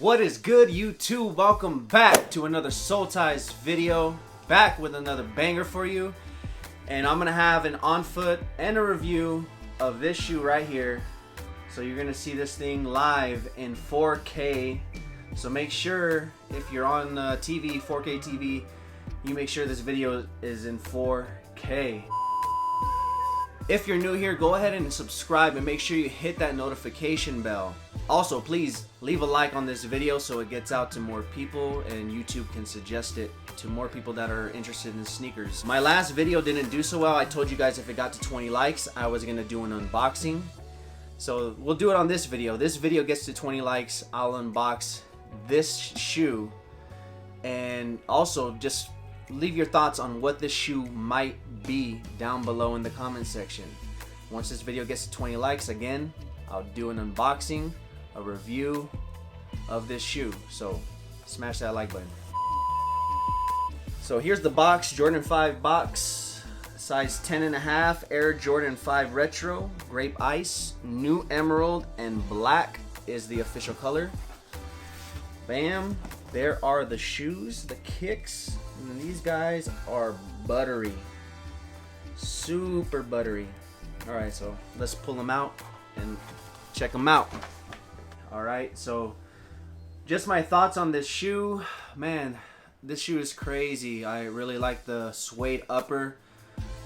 What is good, YouTube? Welcome back to another Soul Ties video. Back with another banger for you. And I'm gonna have an on foot and a review of this shoe right here. So you're gonna see this thing live in 4K. So make sure if you're on TV, 4K TV, you make sure this video is in 4K. If you're new here, go ahead and subscribe and make sure you hit that notification bell. Also, please leave a like on this video so it gets out to more people and YouTube can suggest it to more people that are interested in sneakers. My last video didn't do so well. I told you guys if it got to 20 likes, I was gonna do an unboxing. So we'll do it on this video. This video gets to 20 likes, I'll unbox this shoe. And also just leave your thoughts on what this shoe might be down below in the comment section. Once this video gets to 20 likes, again, I'll do an unboxing, a review of this shoe. So smash that like button. So here's the box, Jordan 5 box, size 10.5, Air Jordan 5 Retro, Grape Ice, New Emerald, and Black is the official color. Bam, there are the shoes, the kicks, and these guys are buttery, super buttery. All right, so let's pull them out and check them out. All right, so just my thoughts on this shoe. Man, this shoe is crazy. I really like the suede upper.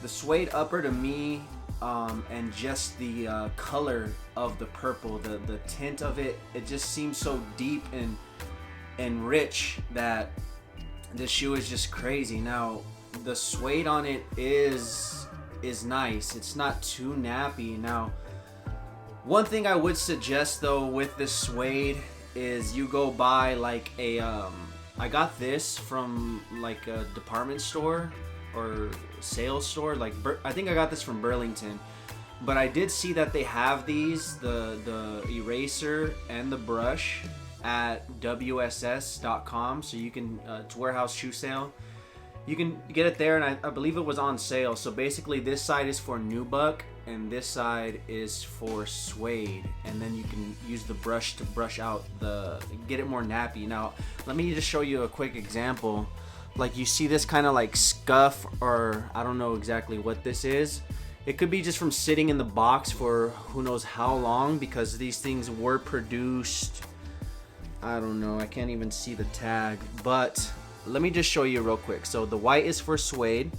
The suede upper to me, and just the color of the purple, the tint of it, it just seems so deep and rich that this shoe is just crazy. Now, the suede on it is nice. It's not too nappy. Now, one thing I would suggest though with this suede is you go buy like a I got this from like a department store or sales store, like I think I got this from Burlington, but I did see that they have these, the eraser and the brush, at WSS.com. So you can it's warehouse shoe sale, you can get it there, and I believe it was on sale. So basically this side is for nubuck and this side is for suede, and then you can use the brush to brush out get it more nappy. Now let me just show you a quick example. Like you see this kind of like scuff, or I don't know exactly what this is. It could be just from sitting in the box for who knows how long, because these things were produced, I don't know, I can't even see the tag, but let me just show you real quick. So the white is for suede.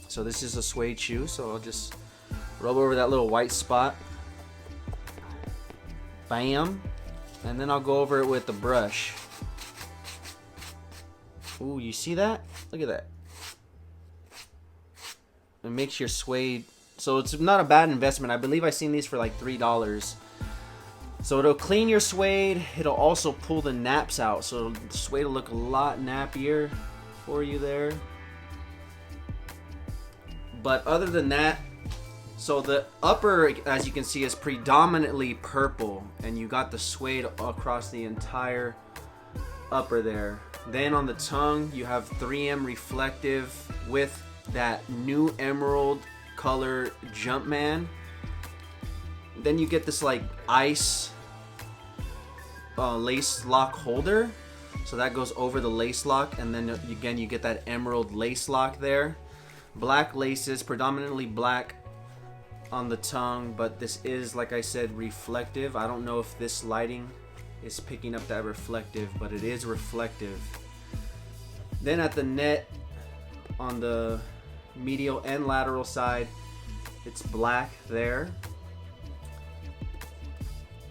So this is a suede shoe, so I'll just rub over that little white spot. Bam. And then I'll go over it with the brush. Ooh, you see that? Look at that. It makes your suede, so it's not a bad investment. I believe I seen these for like $3. So it'll clean your suede. It'll also pull the naps out, so the suede will look a lot nappier for you there. But other than that, so the upper, as you can see, is predominantly purple, and you got the suede across the entire upper there. Then on the tongue, you have 3M reflective with that New Emerald color Jumpman. Then you get this like ice lace lock holder, so that goes over the lace lock, and then again you get that emerald lace lock there. Black laces, predominantly black on the tongue, but this is, like I said, reflective. I don't know if this lighting is picking up that reflective, but it is reflective. Then at the net, on the medial and lateral side, it's black there.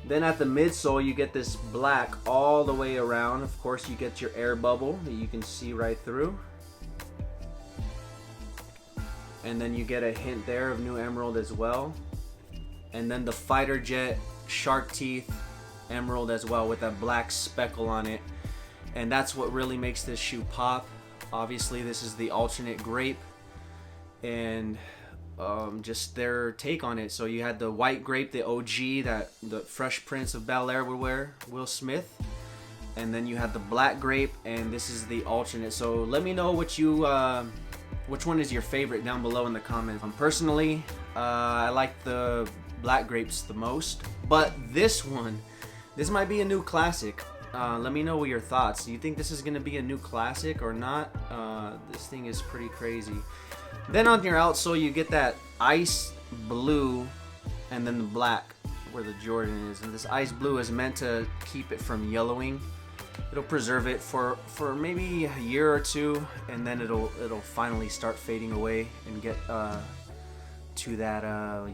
Then at the midsole, you get this black all the way around. Of course, you get your air bubble that you can see right through. And then you get a hint there of New Emerald as well. And then the Fighter Jet shark teeth emerald as well with that black speckle on it. And that's what really makes this shoe pop. Obviously, this is the alternate Grape, and just their take on it. So you had the white Grape, the OG that the Fresh Prince of Bel-Air would wear, Will Smith, and then you had the black Grape, and this is the alternate. So let me know what you which one is your favorite down below in the comments. Personally, I like the black Grapes the most, but this might be a new classic. Let me know what your thoughts. Do you think this is gonna be a new classic or not? This thing is pretty crazy. Then on your outsole, you get that ice blue, and then the black where the Jordan is. And this ice blue is meant to keep it from yellowing. It'll preserve it for maybe a year or two, and then it'll finally start fading away and get to that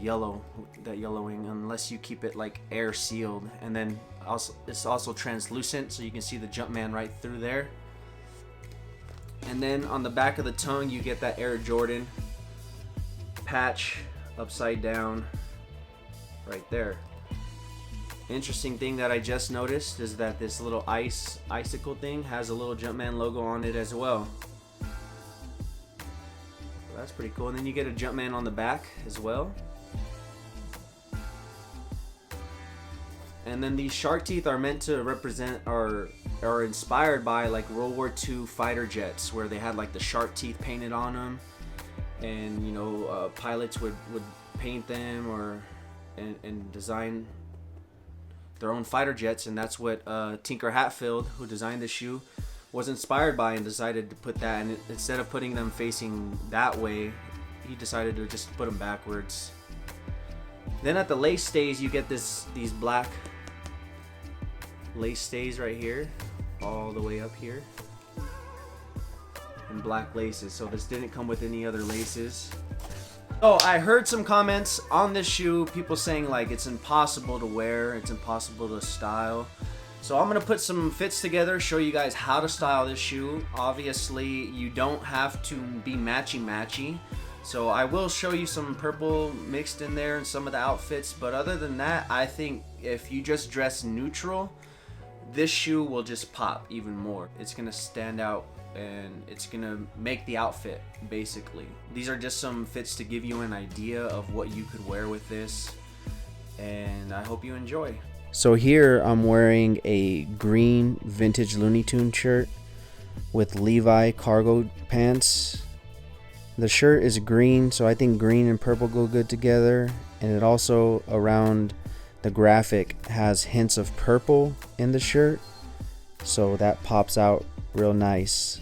yellowing, unless you keep it like air sealed. And then also it's also translucent, so you can see the Jumpman right through there. And then on the back of the tongue, you get that Air Jordan patch upside down right there. Interesting thing that I just noticed is that this little icicle thing has a little Jumpman logo on it as well. So that's pretty cool. And then you get a Jumpman on the back as well. And then these shark teeth are meant to represent or are inspired by like World War II fighter jets, where they had like the shark teeth painted on them, and you know, pilots would paint them or and design their own fighter jets. And that's what Tinker Hatfield, who designed the shoe, was inspired by, and decided to put that. And instead of putting them facing that way, he decided to just put them backwards. Then at the lace stays, you get these black lace stays right here, all the way up here, and black laces. So this didn't come with any other laces. Oh, I heard some comments on this shoe, people saying like it's impossible to wear, it's impossible to style. So I'm gonna put some fits together, show you guys how to style this shoe. Obviously, you don't have to be matchy. So I will show you some purple mixed in there in some of the outfits, but other than that, I think if you just dress neutral, this shoe will just pop even more. It's gonna stand out and it's gonna make the outfit, basically. These are just some fits to give you an idea of what you could wear with this, and I hope you enjoy. So here I'm wearing a green vintage Looney Tunes shirt with Levi cargo pants. The shirt is green, so I think green and purple go good together, and it also, around the graphic, has hints of purple in the shirt, so that pops out real nice.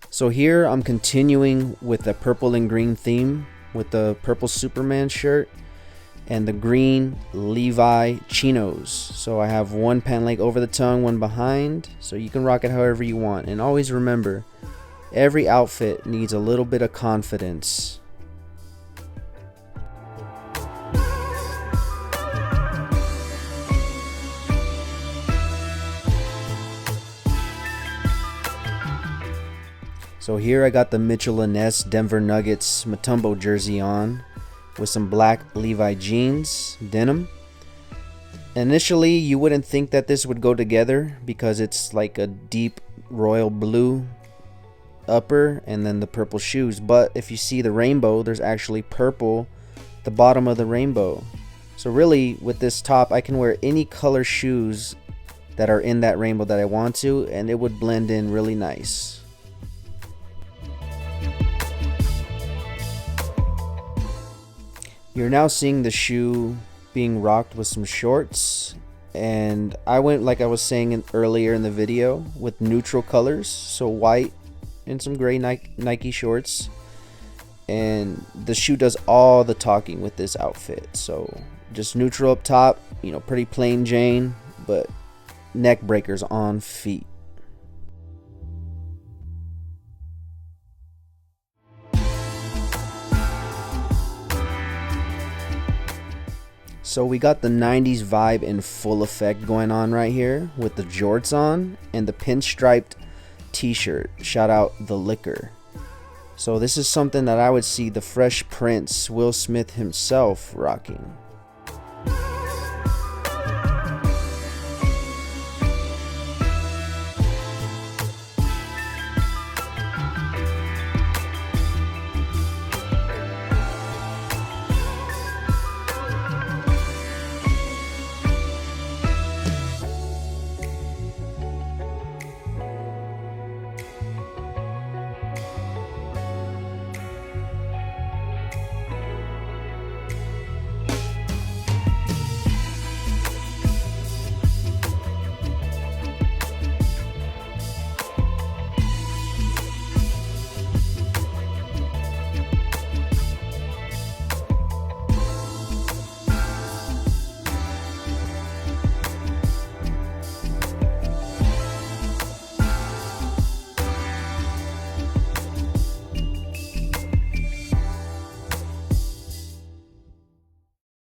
So here I'm continuing with the purple and green theme with the purple Superman shirt and the green Levi chinos. So I have one pant leg over the tongue, one behind, so you can rock it however you want. And always remember, every outfit needs a little bit of confidence. So here I got the Mitchell & Ness Denver Nuggets Mutombo jersey on with some black Levi jeans, denim. Initially, you wouldn't think that this would go together because it's like a deep royal blue upper and then the purple shoes. But if you see the rainbow, there's actually purple at the bottom of the rainbow. So really, with this top, I can wear any color shoes that are in that rainbow that I want to, and it would blend in really nice. You're now seeing the shoe being rocked with some shorts, and I went, like I was saying earlier in the video, with neutral colors, so white and some gray Nike shorts, and the shoe does all the talking with this outfit. So just neutral up top, you know, pretty plain Jane, but neck breakers on feet. So we got the 90s vibe in full effect going on right here with the jorts on and the pinstriped t-shirt. Shout out The Liquor. So this is something that I would see the Fresh Prince Will Smith himself rocking.